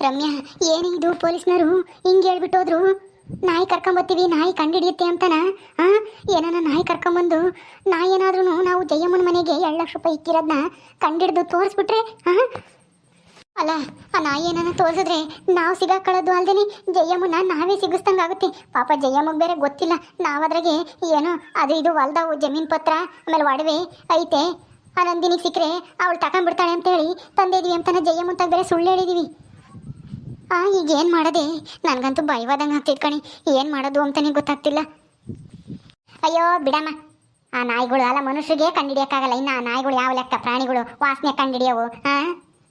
ರಮ್ಯಾ, ಏನಿದು ಪೊಲೀಸ್ನವರು ಹಿಂಗೆ ಹೇಳ್ಬಿಟ್ಟೋದ್ರು? ನಾಯಿ ಕರ್ಕೊಂಬತ್ತೀವಿ, ನಾಯಿ ಕಂಡಿಡಿಯುತ್ತೆ ಅಂತನ? ಏನಾನ ನಾಯಿ ಕರ್ಕೊಂಬಂದು ನಾಯಿ ಏನಾದ್ರೂ ನಾವು ಜಯಮ್ಮನ ಮನೆಗೆ 2 ಲಕ್ಷ ರೂಪಾಯಿ ಇಕ್ಕಿರೋದನ್ನ ಕಂಡಿಡ್ದು ತೋರಿಸ್ಬಿಟ್ರೆ ಅಲ್ಲ, ಆ ನಾಯಿ ಏನಾನ ತೋರಿಸಿದ್ರೆ ನಾವು ಸಿಗಾಕೊಳ್ಳೋದು ಅಲ್ದೇನೆ ಜಯಮ್ಮನ ನಾವೇ ಸಿಗಿಸ್ದಂಗಾಗುತ್ತೆ. ಪಾಪ ಜಯಮ್ಮಗೆ ಬೇರೆ ಗೊತ್ತಿಲ್ಲ ನಾವದ್ರಾಗೆ ಏನೋ ಅದು ಇದು ಹೊಲ್ದಾವು ಜಮೀನ್ ಪತ್ರ ಆಮೇಲೆ ಒಡವೆ ಐತೆ, ಆ ನಂದಿನಿಗೆ ಸಿಕ್ಕರೆ ಅವಳು ತಗೊಂಡ್ಬಿಡ್ತಾಳೆ ಅಂತೇಳಿ ತಂದಿದೀವಿ ಅಂತಾನೆ ಜಯಮ್ಮಂತಾಗ ಬೇರೆ ಸುಳ್ಳು ಹೇಳಿದೀವಿ. ಈಗ ಏನು ಮಾಡೋದೆ? ನನಗಂತೂ ಭಯವಾದಂಗೆ ಆಗ್ತಿದ್ ಕಣಿ. ಏನು ಮಾಡೋದು ಅಂತಾನೆ ಗೊತ್ತಾಗ್ತಿಲ್ಲ. ಅಯ್ಯೋ ಬಿಡಮ್ಮ, ಆ ನಾಯಿಗಳು ಅಲ್ಲ ಮನುಷ್ಯರಿಗೆ ಕಂಡಿಡಿಯೋಕ್ಕಾಗಲ್ಲ, ಇನ್ನು ಆ ನಾಯಿಗಳು ಯಾವ ಲೆಕ್ಕ? ಪ್ರಾಣಿಗಳು ವಾಸನೆ ಕಂಡಿಡಿಯವು.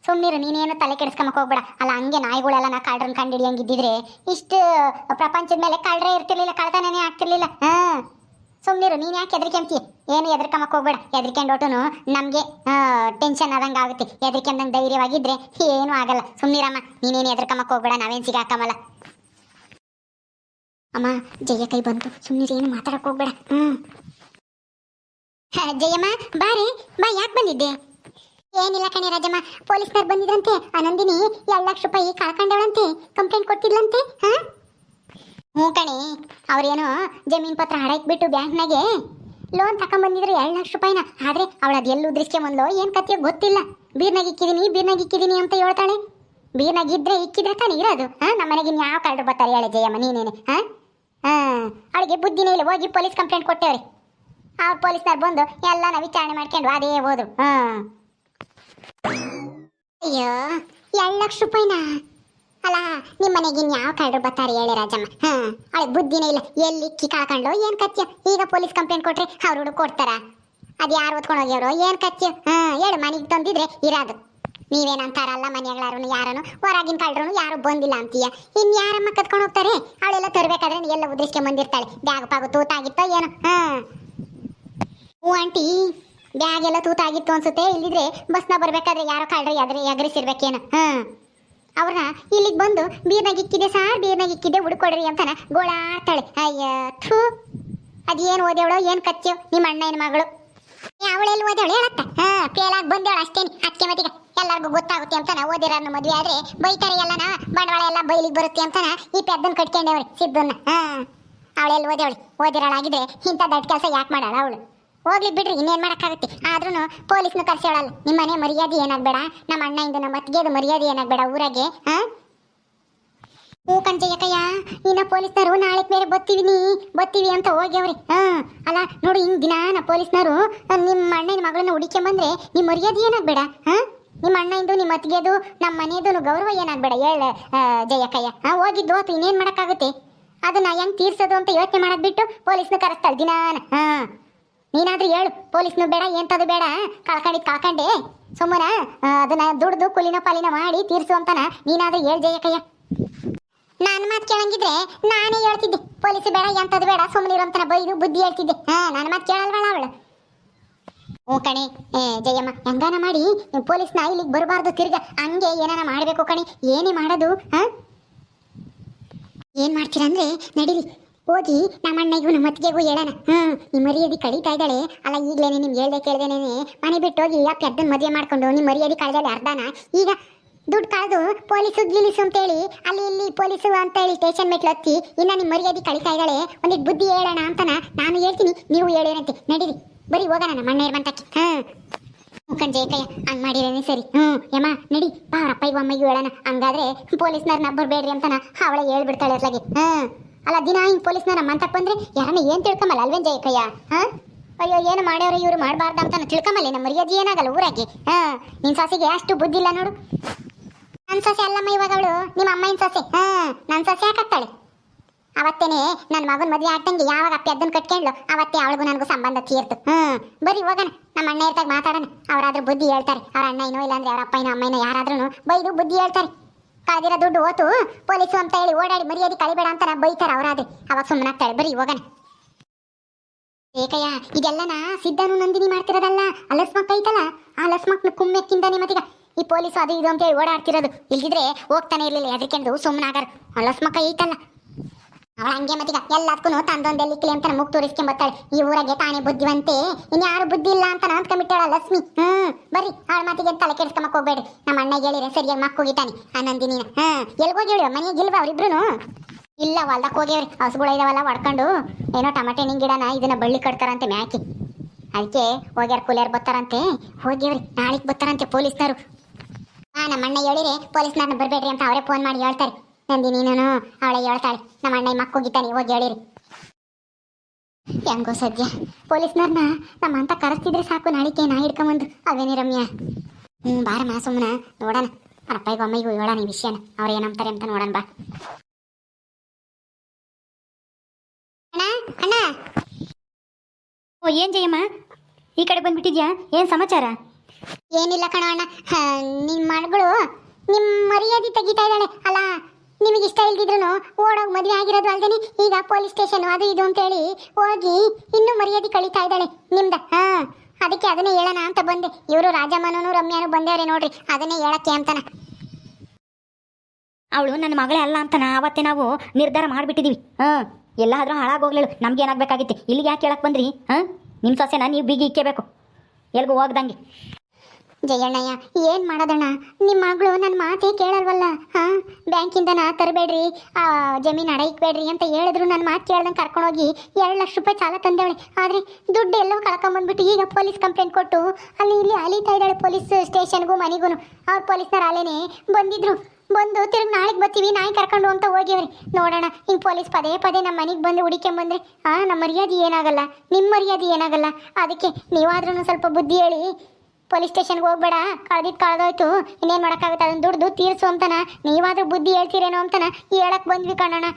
ಸುಮ್ಮನಿರು, ನೀನೇನು ತಲೆ ಕೆಡಿಸ್ಕೊಂಬಕ್ಕೆ ಹೋಗ್ಬೇಡ. ಅಲ್ಲ ಹಂಗೆ ನಾಯಿಗಳೆಲ್ಲ ನಾ ಕಳ್ಳರನ್ನ ಕಂಡಿಡಿಯಂಗಿದ್ದಿದ್ರೆ ಇಷ್ಟು ಪ್ರಪಂಚದ ಮೇಲೆ ಕಳ್ಳರೇ ಇರ್ತಿರ್ಲಿಲ್ಲ, ಕಳ್ತನೇ ಆಗ್ತಿರ್ಲಿಲ್ಲ. ಸುಮ್ಮನಿರು, ನೀನು ಯಾಕೆ ಹೆದರ್ಕೊಂತೀಯ? ಏನು ಹೆದರ್ಕೊಂಬಕ್ಕೆ ಹೋಗ್ಬೇಡ. ಹೆದರ್ಕೊಂಡೋಟು ನಮಗೆ ಟೆನ್ಷನ್ ಆದಂಗೆ ಆಗುತ್ತೆ. ಹೆದರ್ಕೊಂಡಂಗೆ ಧೈರ್ಯವಾಗಿದ್ದರೆ ಏನೂ ಆಗಲ್ಲ. ಸುಮ್ಮನಿರಮ್ಮ, ನೀನೇನು ಹೆದರ್ಕೊಂಬಕ್ಕೆ ಹೋಗ್ಬೇಡ, ನಾವೇನು ಸಿಗಾಕಮಲ್ಲ. ಅಮ್ಮ, ಜಯ ಕೈ ಬಂತು, ಸುಮ್ಮನಿರು, ಏನು ಮಾತಾಡಕ್ಕೆ ಹೋಗ್ಬೇಡ. ಜಯಮ್ಮ ಬಾರಿ ಬಾ, ಯಾಕೆ ಬಂದಿದ್ದೆ? ಏನಿಲ್ಲ ಕಣೆ ರಾಜಮ್ಮ, ಪೊಲೀಸ್ನವ್ರು ಬಂದಿದ್ರಂತೆ. ನಂದಿನಿ 2 ಲಕ್ಷ ರೂಪಾಯಿ ಕಳ್ಕೊಂಡವಳಂತೆ, ಕಂಪ್ಲೇಂಟ್ ಕೊಟ್ಟಿದ್ಲಂತೆ. ಹ್ಞೂ ಕಣೆ, ಅವ್ರೇನೋ ಜಮೀನ್ ಪತ್ರ ಹಡಕ್ಬಿಟ್ಟು ಬ್ಯಾಂಕ್ನಾಗೆ ಲೋನ್ ತಗೊಂಡ್ಬಂದಿದ್ರು 2 ಲಕ್ಷ ರೂಪಾಯಿನ. ಆದರೆ ಅವಳು ಅದು ಎಲ್ಲಿ ಉದ್ರಿಸ್ಕೊಂಬಂದ್ಲೋ ಏನು ಕಥೆಯೋ ಗೊತ್ತಿಲ್ಲ. ಬೀರ್ನಾಗ ಇಕ್ಕಿದ್ದೀನಿ ಅಂತ ಹೇಳ್ತಾಳೆ. ಬೀರ್ನಾಗ ಇಕ್ಕಿದ್ರೆ ತಾನೇ ಇರೋದು. ನಮ್ಮ ಮನೆಗೆ ಯಾವ ಕಳ್ಳರು ಬರ್ತಾರೆ ಹೇಳಿ ಜಯಮ್ಮ, ನೀನೇನೆ? ಅವಳಿಗೆ ಬುದ್ಧಿನೇ ಇಲ್ಲ. ಹೋಗಿ ಪೊಲೀಸ್ ಕಂಪ್ಲೇಂಟ್ ಕೊಟ್ಟೇವ್ರಿ. ಅವ್ರು ಪೊಲೀಸ್ನವ್ರು ಬಂದು ಎಲ್ಲನ ವಿಚಾರಣೆ ಮಾಡ್ಕೊಂಡು ಅದೇ ಹೋದ್ರು. ಅಯ್ಯೋ, 2 ಲಕ್ಷ ರೂಪಾಯಿನ? ಅಲ್ಲ, ನಿಮ್ಮ ಮನೆಗೆ ಯಾವ ಕಳ್ಳರು ಬರ್ತಾರೆ ಹೇಳಿ ರಾಜಮ್ಮ? ಅವಳಿಗೆ ಬುದ್ಧಿನೇ ಇಲ್ಲ. ಎಲ್ಲಿ ಕಳ್ಕೊಂಡ್ಲು ಏನು ಕತ್ಯ? ಈಗ ಪೊಲೀಸ್ ಕಂಪ್ಲೇಂಟ್ ಕೊಟ್ರೆ ಅವ್ರು ಹುಡುಗ ಕೊಡ್ತಾರ? ಅದು ಯಾರು ಓದ್ಕೊಂಡು ಹೋಗ್ಯವ್ರು? ಏನು ಕತ್ಯ? ಹೇಳು, ಮನೆಗೆ ತಂದಿದ್ರೆ ಇರೋದು. ನೀವೇನಂತಾರಲ್ಲ, ಮನೆಯಾಗ್ಲಾರು ಯಾರನು ಹೊರಗಿನ ಕಳ್ಳರು ಯಾರು ಬಂದಿಲ್ಲ ಅಂತೀಯ. ಇನ್ನು ಯಾರಮ್ಮ ಕತ್ಕೊಂಡು ಹೋಗ್ತಾರೆ? ಅವಳೆಲ್ಲ ತರಬೇಕಾದ್ರೆ ಎಲ್ಲ ಉದ್ರಿಸ್ಕೊಂಡ್ ಬಂದಿರ್ತಾಳೆ. ಬ್ಯಾಗ್ ಪಾಗು ತೂತಾಗಿತ್ತೋ ಏನೋ. ಹ್ಞೂ ಆಂಟಿ, ಬ್ಯಾಗ್ ಎಲ್ಲ ತೂತಾಗಿತ್ತು ಅನ್ಸುತ್ತೆ. ಇಲ್ಲಿದ್ರೆ ಬಸ್ನ ಬರ್ಬೇಕಾದ್ರೆ ಯಾರೋ ಕಳ್ಳರು ಎಗರಿಸಿರ್ಬೇಕೇನು. ಅವ್ರನ್ನ ಇಲ್ಲಿಗೆ ಬಂದು ಬೀರ್ನಾಗ ಇಕ್ಕಿದೆ ಸಾರ್, ಬೀರ್ನಾಗ ಇಕ್ಕಿದೆ ಹುಡುಕೊಡ್ರಿ ಅಂತಾನ ಗೋಳಾಡ್ತಾಳೆ. ಅಯ್ಯ ಥೂ, ಅದೇನು ಓದೇವಳೋ ಏನು ಕಚ್ಚೋ ನಿಮ್ಮ ಅಣ್ಣನ ಮಗಳು. ಅವಳೆಲ್ಲ ಓದೇವಳು ಹೇಳತ್ತ? ಫೇಲಾಗಿ ಬಂದೇವಳು ಅಷ್ಟೇನು. ಅದಕ್ಕೆ ಮತ್ತೀಗ ಎಲ್ಲರಿಗೂ ಗೊತ್ತಾಗುತ್ತೆ ಅಂತಾನ ಓದಿರೋರ್ನ ಮದುವೆ ಆದ್ರೆ ಬೈತಾರೆ ಎಲ್ಲನ, ಬಂಡವಾಳ ಎಲ್ಲ ಬೈಲಿಗೆ ಬರುತ್ತೆ ಅಂತಾನ ಈ ಪೆದ್ದನ್ನ ಕಟ್ಕೊಂಡೇವ್ರಿ ಸಿದ್ದನ್ನ. ಅವಳೆಲ್ಲ ಓದಿರೋಳಾಗಿದ್ರೆ ಇಂಥ ದೊಡ್ಡ ಕೆಲಸ ಯಾಕೆ ಮಾಡಾಳ ಅವಳು? ಹೋಗ್ಲಿ ಬಿಡ್ರಿ, ಇನ್ನೇನು ಮಾಡೋಕ್ಕಾಗುತ್ತೆ. ಆದ್ರೂ ಪೊಲೀಸ್ನ ಕರ್ಸೋಳಲ್ಲ. ನಿಮ್ಮ ಮನೆ ಮರ್ಯಾದೆ ಏನಾಗಬೇಡ, ನಮ್ಮ ಅಣ್ಣಯಿಂದ ನಮ್ಮ ಅತ್ತಿಗೆದು ಮರ್ಯಾದೆ ಏನಾಗಬೇಡ ಊರಾಗೆ. ಹ್ಞೂ ಕಂಜಯ್ಯಕಯ್ಯ, ಇನ್ನು ಪೊಲೀಸ್ನವರು ನಾಳೆ ಬೇರೆ ಬರ್ತೀವಿ ಅಂತ ಹೋಗ್ಯವ್ರಿ. ಅಲ್ಲ ನೋಡು, ಹಿಂಗೆ ದಿನ ಪೊಲೀಸ್ನವರು ನಿಮ್ಮ ಅಣ್ಣನ ಮಗಳನ್ನ ಹುಡುಕೊಂಬಂದ್ರೆ ನಿಮ್ಮ ಮರ್ಯಾದೆ ಏನಾಗಬೇಡ. ನಿಮ್ಮ ಅಣ್ಣಂದು ನಿಮ್ಮ ಅತ್ತಿಗೆದು ನಮ್ಮ ಮನೆಯದು ಗೌರವ ಏನಾಗಬೇಡ ಹೇಳ ಜಯಕಯ್ಯ. ಹೋಗಿದ್ದು ಹೋತು, ಇನ್ನೇನು ಮಾಡೋಕ್ಕಾಗುತ್ತೆ? ಅದನ್ನ ಹೆಂಗೆ ತೀರ್ಸೋದು ಅಂತ ಯೋಚನೆ ಮಾಡೋದು ಬಿಟ್ಟು ಪೊಲೀಸ್ನ ಕರೆಸ್ತಾಳೆ ದಿನಾನ. ನೀನಾದ್ರೂ ಹೇಳು, ಪೊಲೀಸ್ನು ಬೇಡ ಎಂಥದ್ದು ಬೇಡ, ಕಳ್ಕೊಂಡೆ ಸುಮ್ಮನೆ ಅದನ್ನ ದುಡ್ದು ಕುಲಿನ ಪಾಲಿನ ಮಾಡಿ ತೀರ್ಸು ಅಂತಾನ ನೀನಾದ್ರೂ ಹೇಳು ಜಯಕಯ್ಯ. ನನ್ನ ಮಾತು ಕೇಳಂಗಿದ್ರೆ ನಾನೇ ಹೇಳ್ತಿದ್ದೆ, ಪೊಲೀಸ್ ಬೇಡ ಎಂಥದ್ದು ಬೇಡ ಸುಮ್ಮನಿರು ಅಂತಾನ ಬೈದು ಬುದ್ಧಿ ಹೇಳ್ತಿದ್ದೆ. ನನ್ನ ಮಾತು ಕೇಳಲ್ವಳ ಅವಳು. ಹ್ಞೂ ಕಣಿ ಜಯಮ್ಮ, ಹೆಂಗಾನ ಮಾಡಿ ಪೊಲೀಸ್ನ ಇಲ್ಲಿಗೆ ಬರಬಾರ್ದು, ತಿರ್ಗ ಹಂಗೆ ಏನಾನ ಮಾಡಬೇಕು ಕಣಿ. ಏನೇ ಮಾಡೋದು? ಏನು ಮಾಡ್ತೀರಂದ್ರೆ ನಡೀರಿ, ಹೋಗಿ ನಮ್ಮ ಅಣ್ಣಗೂ ನಮ್ಮ ಅತ್ತಿಗೆಗೂ ಹೇಳೋಣ. ನಿಮ್ಮ ಮರ್ಯಾದೆ ಕಳೀತಾ ಇದ್ದಾಳೆ ಅಲ್ಲ, ಈಗಲೇನೆ ನಿಮ್ಗೆ ಹೇಳ್ದೆ ಕೇಳ್ದೇನೆ ಮನೆ ಬಿಟ್ಟು ಹೋಗಿ ಆ ಪೆದ್ದನ್ನು ಮದುವೆ ಮಾಡ್ಕೊಂಡು ನಿಮ್ಮ ಮರ್ಯಾದೆ ಕಳೆದಾಳೆ ಅರ್ಧನ. ಈಗ ದುಡ್ಡು ಕಳೆದು ಪೊಲೀಸು ಗಿಲೀಸು ಅಂತೇಳಿ ಅಲ್ಲಿ ಇಲ್ಲಿ ಪೊಲೀಸು ಅಂತೇಳಿ ಸ್ಟೇಷನ್ ಮೆಟ್ಲು ಹತ್ತಿ ಇನ್ನು ನಿಮ್ಮ ಮರ್ಯಾದೆ ಕಳೀತಾ ಇದ್ದಾಳೆ, ಒಂದಿಟ್ಟು ಬುದ್ಧಿ ಹೇಳೋಣ ಅಂತನ ನಾನು ಹೇಳ್ತೀನಿ, ನೀವು ಹೇಳೇನಂತೆ. ನಡೀರಿ ಬರೀ ಹೋಗೋಣ ನಮ್ಮ ಅಣ್ಣ ಇರ್ಬಂತಕ್ಕೆ. ಕಂಜಯ್ಯಕಯ್ಯ, ಹಂಗೆ ಮಾಡಿರೇನೆ ಸರಿ. ಯಮ್ಮ ನಡಿ, ಬಾ ಅವ್ರ ಅಪ್ಪಯ್ಯಗೂ ಅಮ್ಮಯ್ಗೂ ಹೇಳೋಣ. ಹಂಗಾದ್ರೆ ಪೊಲೀಸ್ನವ್ರನ್ನ ಬರ್ಬೇಡ್ರಿ ಅಂತಾನ ಅವಳೆ ಹೇಳ್ಬಿಡ್ತಾಳೆ ಅದ್ಲಾಗೆ. ಅಲ್ಲ ದಿನ ಹಿಂಗೆ ಪೊಲೀಸ್ನ ನಮ್ಮ ಅಂತಕ್ಕೆ ಬಂದ್ರೆ ಯಾರನ್ನ ಏನು ತಿಳ್ಕೊಂಬಲ್ಲ ಅಲ್ವೇನ್ ಜಯಕಯ್ಯ? ಅಯ್ಯೋ, ಏನು ಮಾಡ್ಯವ್ರೆ ಇವ್ರು ಮಾಡಬಾರ್ದು ಅಂತ ತಿಳ್ಕೊಂಬಲ್ಲ. ನಮ್ಮ ಮರ್ಯಾದೆ ಏನಾಗಲ್ಲ ಊರಾಗೆ. ನಿನ್ನ ಸೊಸೆಗೆ ಅಷ್ಟು ಬುದ್ಧಿ ಇಲ್ಲ ನೋಡು. ನನ್ನ ಸೊಸೆ ಅಲ್ಲಮ್ಮ ಇವಾಗ ಅವಳು, ನಿಮ್ಮ ಅಮ್ಮನ ಸೊಸೆ. ನನ್ನ ಸೊಸೆ ಯಾಕಾಗ್ತಾಳೆ? ಅವತ್ತೇನೆ ನನ್ನ ಮಗನ ಮದುವೆ ಆಗ್ತಂಗೆ ಯಾವಾಗ ಅಪ್ಪಿ ಅದನ್ನು ಕಟ್ಕೊಂಡ್ಲು ಅವತ್ತೇ ಅವಳಿಗೂ ನನಗೂ ಸಂಬಂಧ ತೀರ್ತು. ಬರೀ ಹೋಗೋಣ, ನಮ್ಮ ಅಣ್ಣ ಇರ್ತಾಗ ಮಾತಾಡೋಣ. ಅವರಾದ್ರೂ ಬುದ್ಧಿ ಹೇಳ್ತಾರೆ. ಅವ್ರ ಅಣ್ಣ ಏನೋ ಇಲ್ಲಾಂದ್ರೆ ಅವ್ರ ಅಪ್ಪನ ಅಮ್ಮನ ಯಾರಾದ್ರೂ ಬೈದು ಬುದ್ಧಿ ಹೇಳ್ತಾರೆ. ಕಳೆದಿರೋ ದುಡ್ಡು ಓತು ಪೊಲೀಸು ಅಂತ ಹೇಳಿ ಓಡಾಡಿ ಮರ್ಯಾದೆ ಕಳಿಬೇಡ ಅಂತ ಬೈತಾರೆ ಅವರಾದ್ರೆ, ಅವಾಗ ಸುಮ್ಮನಾಗ್ತಾಳೆ. ಬರೀ ಹೋಗೋಣ. ಏಕಯ್ಯ, ಇದೆಲ್ಲನ ಸಿದ್ಧನು ನಂದಿನಿ ಮಾಡ್ತಿರೋದಲ್ಲ, ಆ ಲಸ್ಮಕ್ ಐತಲ್ಲ, ಆ ಲಸ್ಮಕ್ನ ಕುಮ್ಮೆಕ್ಕಿಂದಾನೆ ಮತ್ತೀಗ ಈ ಪೊಲೀಸು ಅದು ಇದು ಅಂತ ಹೇಳಿ ಓಡಾಡ್ತಿರೋದು. ಇಲ್ದಿದ್ರೆ ಹೋಗ್ತಾನೆ ಇರ್ಲಿಲ್ಲ, ಹೆದರ್ಕೊಂಡು ಸುಮ್ಮನಾಗಾರ. ಆ ಲಸ್ಮಕ್ಕ ಐತಲ್ಲ ಅವಳ ಹಂಗೆ ಮತ್ತೀಗ ಎಲ್ಲದಕ್ಕೂ ತಂದೊಂದೆಲ್ಲಿ ಕಿಲಿ ಅಂತ ಮುಗ್ ತೋರಿಸ್ಕೊಂಬತ್ತಾಳೆ. ಈ ಊರಾಗೆ ತಾನೇ ಬುದ್ಧಿವಂತೆ, ಇನ್ಯಾರು ಬುದ್ಧಿ ಇಲ್ಲ ಅಂತ ಅಂದ್ಕೊಂಡ್ಬಿಟ್ಟಾಳ ಲಕ್ಷ್ಮಿ. ಬರ್ರಿ ಅವಳ ಮಾತಿಗೆ ತಲೆ ಕೆಡಿಸ್ಕೊಂಬಕ್ ಹೋಗ್ಬೇಡ್ರಿ. ನಮ್ಮ ಅಣ್ಣಗೆ ಹೇಳಿದ್ರೆ ಸರಿಯಾಗಿ ಮಕ್ಕ ಹೋಗಿತಾನೆ ಆ ನಂದಿನಿನ. ಎಲ್ಗೋಗಿ ಹೇಳಿ ಮನೆಗೆ ಇಲ್ವಾ ಅವ್ರಿಬ್ರು? ಇಲ್ಲ ಹೊಲ್ದಕ್ಕೆ ಹೋಗ್ಯವ್ರಿ. ಹಸುಗಳು ಇದಾವಲ್ಲ ಹೊಡ್ಕೊಂಡು ಏನೋ ಟಮಾಟೆ ಹಣ್ಣಿನ ಗಿಡನ ಇದನ್ನ ಬಳ್ಳಿ ಕಟ್ತಾರಂತೆ ಮ್ಯಾಕಿ. ಅದಕ್ಕೆ ಹೋಗ್ಯಾರ ಕೂಲಿಯರ್ ಬರ್ತಾರಂತೆ. ಹೋಗ್ಯವ್ರಿ ನಾಳೆಗೆ ಬರ್ತಾರಂತೆ ಪೊಲೀಸ್ನವರು. ನಮ್ಮ ಅಣ್ಣ ಹೇಳಿರಿ ಪೊಲೀಸ್ನವ್ರನ್ನ ಬರ್ಬೇಡ್ರಿ ಅಂತ ಅವರೇ ಫೋನ್ ಮಾಡಿ ಹೇಳ್ತಾರೆ. ನಂದಿನಿನೂ ಅವಳೆ ಹೇಳ್ತಾಳೆ ನಮ್ಮ ಅಣ್ಣ ಮಕ್ಕ ಹೋಗಿದ್ದಾನೆ ಹೋಗಿ ಹೇಳಿರಿ. ಹೆಂಗೋ ಸದ್ಯ ಪೊಲೀಸ್ನವ್ರನ್ನ ನಮ್ಮ ಅಂತ ಕರೆಸ್ತಿದ್ರೆ ಸಾಕು ನಾಳಿಕೆ ನಾ ಹಿಡ್ಕೊಂಬಂದು. ಅವೇನಿ ರಮ್ಯಾ? ಬಾರಮ್ಮ ಸುಮ್ಮನೆ ನೋಡೋಣ. ಅಪ್ಪಯ್ಯಗೂ ಅಮ್ಮಯ್ಯಗೂ ಹೇಳೋಣ ಈ ವಿಷಯನ, ಅವ್ರು ಏನಂತಾರೆ ಅಂತ ನೋಡೋಣ ಬಾ. ಅಣ್ಣ ಅಣ್ಣ. ಓ ಏನ್ ಜಯಮ್ಮ ಈ ಕಡೆ ಬಂದ್ಬಿಟ್ಟಿದ್ಯಾ? ಏನ್ ಸಮಾಚಾರ? ಏನಿಲ್ಲ ಕಣ ಅಣ್ಣ, ನಿಮ್ಮ ಮಗಳು ನಿಮ್ಮ ಮರ್ಯಾದೆ ತೆಗಿತಾ ಇದ್ದಾಳೆ ಅಲ್ಲ. ನಿಮಗೆ ಇಷ್ಟ ಇಲ್ದಿದ್ರು ಓಡೋಗಿ ಮದುವೆ ಆಗಿರೋದು ಅಲ್ದೇನೆ ಈಗ ಪೊಲೀಸ್ ಸ್ಟೇಷನ್ ಅದು ಇದು ಅಂತೇಳಿ ಹೋಗಿ ಇನ್ನೂ ಮರ್ಯಾದೆ ಕಳೀತಾ ಇದ್ದಾಳೆ ನಿಮ್ದ. ಅದಕ್ಕೆ ಅದನ್ನೇ ಹೇಳೋಣ ಅಂತ ಬಂದೆ. ಇವರು ರಾಜಮ್ಮನೂ ರಮ್ಯಾನು ಬಂದೇವ್ರೆ ನೋಡ್ರಿ, ಅದನ್ನೇ ಹೇಳಕ್ಕೆ ಅಂತಾನ. ಅವಳು ನನ್ನ ಮಗಳೇ ಅಲ್ಲ ಅಂತ ಅವತ್ತೇ ನಾವು ನಿರ್ಧಾರ ಮಾಡಿಬಿಟ್ಟಿದೀವಿ. ಎಲ್ಲಾದ್ರೂ ಹಾಳಾಗೋಗ್ಲೇಳು. ನಮ್ಗೆ ಏನಾಗಬೇಕಾಗಿತ್ತು? ಇಲ್ಲಿಗೆ ಯಾಕೆ ಕೇಳಕ್ ಬಂದ್ರಿ? ನಿಮ್ಮ ಸೊಸೆನ ನೀವು ಬಿಗಿ ಇಕ್ಕೇಬೇಕು, ಎಲ್ಗೂ ಹೋಗ್ದಂಗೆ. ಜಯಣ್ಣಯ್ಯ ಏನು ಮಾಡೋದಣ್ಣ, ನಿಮ್ಮ ಮಗಳು ನನ್ನ ಮಾತೇ ಕೇಳಲ್ವಲ್ಲ. ಬ್ಯಾಂಕಿಂದನ ತರಬೇಡ್ರಿ, ಜಮೀನು ಅಡ ಇಕ್ಬೇಡ್ರಿ ಅಂತ ಹೇಳಿದ್ರು ನನ್ನ ಮಾತು ಕೇಳ್ದಂಗೆ ಕರ್ಕೊಂಡೋಗಿ 2 ಲಕ್ಷ ರೂಪಾಯಿ ಸಾಲ ತಂದೇವಳೆ. ಆದರೆ ದುಡ್ಡು ಎಲ್ಲವೂ ಕಳ್ಕೊಂಬಂದ್ಬಿಟ್ಟು ಈಗ ಪೊಲೀಸ್ ಕಂಪ್ಲೇಂಟ್ ಕೊಟ್ಟು ಅಲ್ಲಿ ಇಲ್ಲಿ ಅಲೀತಾ ಇದ್ದಾಳೆ ಪೊಲೀಸ್ ಸ್ಟೇಷನ್ಗೂ ಮನೆಗೂ. ಅವ್ರು ಪೊಲೀಸ್ನವ್ರು ಅಲ್ಲೇನೆ ಬಂದಿದ್ರು. ಬಂದು ತಿರುಗಿ ನಾಳೆಗೆ ಬರ್ತೀವಿ ನಾಯಿ ಕರ್ಕೊಂಡು ಅಂತ ಹೋಗ್ಯವ್ರಿ. ನೋಡೋಣ ಹಿಂಗೆ ಪೊಲೀಸ್ ಪದೇ ಪದೇ ನಮ್ಮ ಮನೆಗೆ ಬಂದು ಹುಡಿಕೊಂಬಂದ್ರೆ ನಮ್ಮ ಮರ್ಯಾದೆ ಏನಾಗಲ್ಲ, ನಿಮ್ಮ ಮರ್ಯಾದೆ ಏನಾಗಲ್ಲ. ಅದಕ್ಕೆ ನೀವಾದ್ರೂ ಸ್ವಲ್ಪ ಬುದ್ಧಿ ಹೇಳಿ. ಪೊಲೀಸ್ ಸ್ಟೇಷನ್ಗೆ ಹೋಗ್ಬೇಡ, ಕಳ್ದಿದ್ದು ಕಳೆದೋಯ್ತು, ಇನ್ನೇನು ಮಾಡೋಕ್ಕಾಗುತ್ತೆ, ಅದನ್ನು ದುಡ್ದು ತೀರಿಸು ಅಂತನ ನೀವಾದ್ರೂ ಬುದ್ಧಿ ಹೇಳ್ತೀರೇನೋ ಅಂತನ ಹೇಳಕ್ ಬಂದ್ವಿ ಕಣ್ಣಣ್ಣ.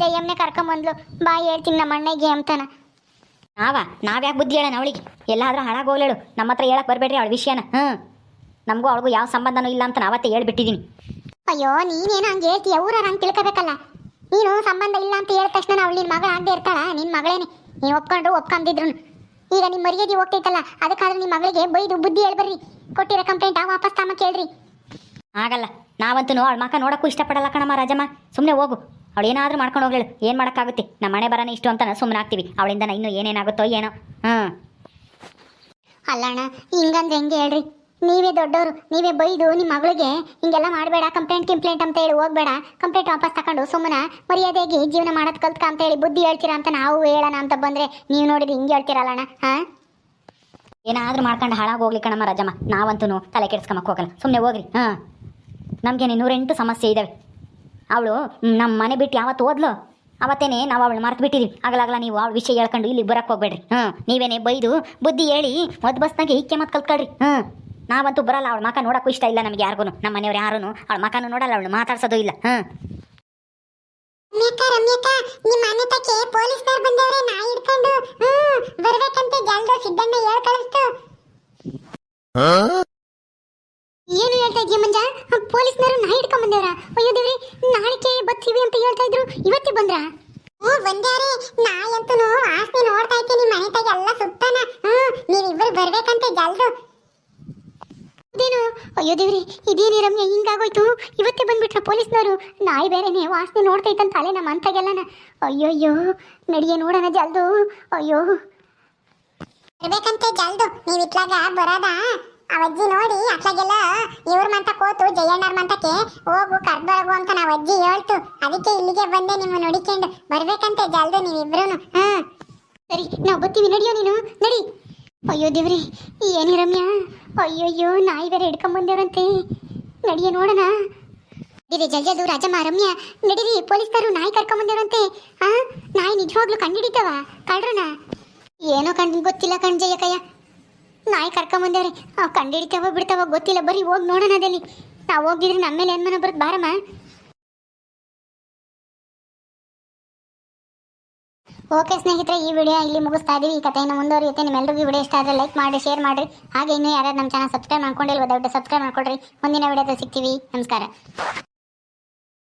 ಜಯಮ್ಮನೆ ಕರ್ಕೊಂಬಂದ್ಲು, ಬಾ ಹೇಳ್ತೀನಿ ನಮ್ಮ ಅಣ್ಣಗೆ ಅಂತನ. ನಾವ್ಯಾಕೆ ಬುದ್ಧಿ ಹೇಳೋಣ ಅವಳಿಗೆ? ಎಲ್ಲಾದ್ರೂ ಹಾಳಾಗೋಗ್ಲೇಳು. ನಮ್ಮ ಹತ್ರ ಹೇಳಕ್ ಬರಬೇಡ್ರಿ ಅವಳ ವಿಷಯನ. ನಮಗೂ ಅವಳಿಗೂ ಯಾವ ಸಂಬಂಧನೂ ಇಲ್ಲ ಅಂತ ಅವತ್ತೇ ಹೇಳ್ಬಿಟ್ಟಿದ್ದೀನಿ. ಅಯ್ಯೋ ನೀನೇನು ಹಂಗೆ ಹೇಳ್ತೀಯ? ಊರವ್ರು ಹಂಗೆ ತಿಳ್ಕೊಬೇಕಲ್ಲ. ನೀನು ಸಂಬಂಧ ಇಲ್ಲ ಅಂತ ಹೇಳಿದ ತಕ್ಷಣ ಅವಳು ನಿನ್ನ ಮಗಳು ಆಗದೆ ಇರ್ತಾಳ? ನಿನ್ನ ಮಗಳೇನೆ, ನೀನು ಒಪ್ಕೊಂಡ್ರು ಒಪ್ಕೊಂಡಿದ್ರು. ಈಗ ನಿಮ್ಮ ಮರ್ಯಾದೆ ಹೋಗ್ತೈತಲ್ಲ, ಅದಕ್ಕಾದ್ರೂ ನಿಮ್ಮ ಮಗಳಿಗೆ ಬೈದು ಬುದ್ಧಿ ಹೇಳ್ಬರ್ರಿ. ಕೊಟ್ಟಿರೋ ಕಂಪ್ಲೇಂಟ್ ವಾಪಸ್ ತಾಮ ಕೇಳ್ರಿ. ಆಗಲ್ಲ, ನಾವಂತೂ ಅವಳ ಮಕ್ಕ ನೋಡೋಕ್ಕೂ ಇಷ್ಟಪಡಲ್ಲ ಕಣಮ್ಮ ರಾಜಮ್ಮ. ಸುಮ್ಮನೆ ಹೋಗು, ಅವಳು ಏನಾದರೂ ಮಾಡ್ಕೊಂಡು ಹೋಗ್ಲೇಳು. ಏನು ಮಾಡೋಕ್ಕಾಗುತ್ತೆ? ನಮ್ಮ ಮನೆ ಬರೋಣ ಇಷ್ಟು ಅಂತ ಸುಮ್ಮನೆ ಆಗ್ತೀವಿ. ಅವಳಿಂದ ಇನ್ನೂ ಏನೇನಾಗುತ್ತೋ ಏನೋ. ಅಲ್ಲಣ್ಣ ಹಿಂಗಂದ್ರೆ ಹೆಂಗೆ ಹೇಳ್ರಿ? ನೀವೇ ದೊಡ್ಡವರು, ನೀವೇ ಬೈದು ನಿಮ್ಮ ಮಗಳಿಗೆ ಹಿಂಗೆಲ್ಲ ಮಾಡಬೇಡ, ಕಂಪ್ಲೇಂಟ್ ಅಂತ ಹೇಳಿ ಹೋಗ್ಬೇಡ, ಕಂಪ್ಲೇಂಟ್ ವಾಪಸ್ ತಗೊಂಡು ಸುಮ್ಮನೆ ಮರ್ಯಾದೆಗೆ ಜೀವನ ಮಾಡೋದು ಕಲ್ತ್ಕ ಅಂತ ಹೇಳಿ ಬುದ್ಧಿ ಹೇಳ್ತೀರಾ ಅಂತ ನಾವು ಹೇಳೋಣ ಅಂತ ಬಂದರೆ ನೀವು ನೋಡಿದ್ರೆ ಹಿಂಗೆ ಹೇಳ್ತೀರಲ್ಲಣ್ಣ. ಏನಾದರೂ ಮಾಡ್ಕೊಂಡು ಹಾಳಾಗೋಗ್ಲಿ ಕಣಮ್ಮ ರಾಜಮ್ಮ. ನಾವಂತೂ ತಲೆ ಕೆಡಿಸ್ಕೊಂಬಕ್ಕೆ ಹೋಗಲ್ಲ, ಸುಮ್ಮನೆ ಹೋಗ್ರಿ. ನಮಗೇನೆ 108 ಸಮಸ್ಯೆ ಇದ್ದಾವೆ. ಅವಳು ನಮ್ಮ ಮನೆ ಬಿಟ್ಟು ಯಾವತ್ತು ಹೋದ್ಲು ಅವತ್ತೇನೆ ನಾವು ಅವಳು ಮರ್ತು ಬಿಟ್ಟಿದ್ದೀವಿ. ಆಗಲಾಗಲ್ಲ ನೀವು ಅವಳ ವಿಷಯ ಹೇಳ್ಕೊಂಡು ಇಲ್ಲಿ ಬರಕ್ಕೆ ಹೋಗ್ಬೇಡ್ರಿ. ನೀವೇನೇ ಬೈದು ಬುದ್ಧಿ ಹೇಳಿ ಬಸ್ನಾಗೆ ಹಿಕ್ಕೆ ಮತ್ತೆ ಕಲ್ತ್ಕೊಳ್ರಿ. ನಾವಂತೂ ಬರಲ್ಲ. ಅವಳ ಮಕ್ಕ ನೋಡೋಕ್ಕೂ ಇಷ್ಟ ಇಲ್ಲ ನಮಗೆ ಯಾರಿಗೂ. ನಮ್ಮ ಮನೆಯವ್ರು ಯಾರೂ ಅವಳ ಮಕ್ಕನೂ ನೋಡಲ್ಲ, ಅವಳು ಮಾತಾಡ್ಸೋದು ಇಲ್ಲ. ಏನು ಹೇಳ್ತಾ ಇದೀಯ ಮಂಜ? ಪೊಲೀಸ್ನವರು ನಾಯಿ ಹಿಡ್ಕೊಂಡ್ ಬಂದೇವ್ರ? ಅಯ್ಯೋ ದೇವ್ರಿ, ನಾಳಿಕೆ ಬರ್ತೀವಿ ಅಂತ ಹೇಳ್ತಾ ಇದ್ರು, ಇವತ್ತೇ ಬಂದ್ರ? ಬಂದ್ಯಾರೆ. ನಾಯಂತೂ ಆಸ್ತಿ ನೋಡ್ತಾ ಇದ್ದೆ, ನಿಮ್ಮ ಮನೆ ತಾಗಿ ಎಲ್ಲ ಸುತ್ತಾನ. ನೀವಿಬ್ಬರು ಬರ್ಬೇಕಂತೆ ಜಲ್ದು. ಇದೇನು? ಅಯ್ಯೋ ದೇವ್ರಿ, ಇದೇನಿ ರಮ್ಯ ಹಿಂಗಾಗೋಯ್ತು? ಇವತ್ತೇ ಬಂದ್ಬಿಟ್ರ ಪೊಲೀಸ್ನವರು? ನಾಯಿ ಬೇರೆನೆ ವಾಸನೆ ನೋಡ್ತೈತಂತ ಅಲೆ ನಮ್ಮ ಅಂತಾಗೆಲ್ಲನ. ಅಯ್ಯೋಯ್ಯೋ, ನಡಿಗೆ ನೋಡೋಣ ಜಲ್ದು. ಅಯ್ಯೋ ಬರ್ಬೇಕಂತೆ ಜಲ್ದು. ನೀವು ಇತ್ಲಾಗ ಬರೋದ? ಅವಜ್ಜಿ ನೋಡಿ ಅತ್ಲಾಗೆಲ್ಲ ಇವ್ರ ಮಂತ ಕೋತು ಜಯಣ್ಣವ್ರ ಮಂತಕ್ಕೆ ಹೋಗು ಕರ್ದೊಳಗು ಅಂತ ನಾವು ಅಜ್ಜಿ ಹೇಳ್ತು. ಅದಕ್ಕೆ ಇಲ್ಲಿಗೆ ಬಂದೆ ನಿಮ್ಮ ನೋಡಿಕೊಂಡು. ಬರ್ಬೇಕಂತೆ ಜಲ್ದು ನೀವಿಬ್ರು. ಸರಿ ನಾವು ಬರ್ತೀವಿ, ನಡಿಯೋ ನೀನು ನಡಿ. ಅಯ್ಯೋ ದೇವ್ರಿ, ಏನಿ ರಮ್ಯಾ? ಅಯ್ಯೋಯ್ಯೋ, ನಾಯಿ ಬೇರೆ ಹಿಡ್ಕೊಂಬಂದೇವ್ರಂತೆ. ನಡಿಯ ನೋಡೋಣ. ನಡೀರಿ ಜಲ್ಜದು ರಾಜಮ್ಮ ರಮ್ಯಾ, ನಡೀರಿ. ಪೊಲೀಸ್ನವರು ನಾಯಿ ಕರ್ಕೊಂಬಂದೇವ್ರಂತೆ. ನಾಯಿ ನಿಜವಾಗ್ಲೂ ಕಂಡಿಡಿತಾವ ಕಳ್ರನ? ಏನೋ ಗೊತ್ತಿಲ್ಲ ಕಣ್ಜಯ್ಯಕಯ್ಯ. ನಾಯಿ ಕರ್ಕೊಂಬಂದೇವ್ರಿ, ಕಂಡಿಡಿತಾವ ಬಿಡ್ತಾವ ಗೊತ್ತಿಲ್ಲ. ಬರೀ ಹೋಗಿ ನೋಡೋಣ ಅದಲ್ಲಿ. ನಾವು ಹೋಗಿದ್ರೆ ನಮ್ಮ ಮೇಲೆ ಏನ್ಮನ ಬರುತ್ತೆ ಬಾರಮ್ಮ. ಓಕೆ ಸ್ನೇಹಿತರೆ, ಈ ವಿಡಿಯೋ ಇಲ್ಲಿ ಮುಗಿಸ್ತಾ ಇದೀವಿ. ಈ ಕಥೆಯನ್ನು ಮುಂದುವರಿಯುತ್ತೆ. ನಿಮ್ಮೆಲ್ಲರಿಗೂ ವಿಡಿಯೋ ಇಷ್ಟ ಆದರೆ ಲೈಕ್ ಮಾಡಿ, ಶೇರ್ ಮಾಡಿರಿ. ಹಾಗೆ ಇನ್ನೂ ಯಾರು ನಮ್ಮ ಚಾನಲ್ ಸಬ್ಸ್ಕ್ರೈಬ್ ಮಾಡ್ಕೊಂಡಿಲ್ವ ದಯವಿಟ್ಟು ಸಬ್ಸ್ಕ್ರೈಬ್ ಮಾಡ್ಕೊಳ್ರಿ. ಮುಂದಿನ ವಿಡಿಯೋದಲ್ಲಿ ಸಿಗ್ತೀವಿ. ನಮಸ್ಕಾರ.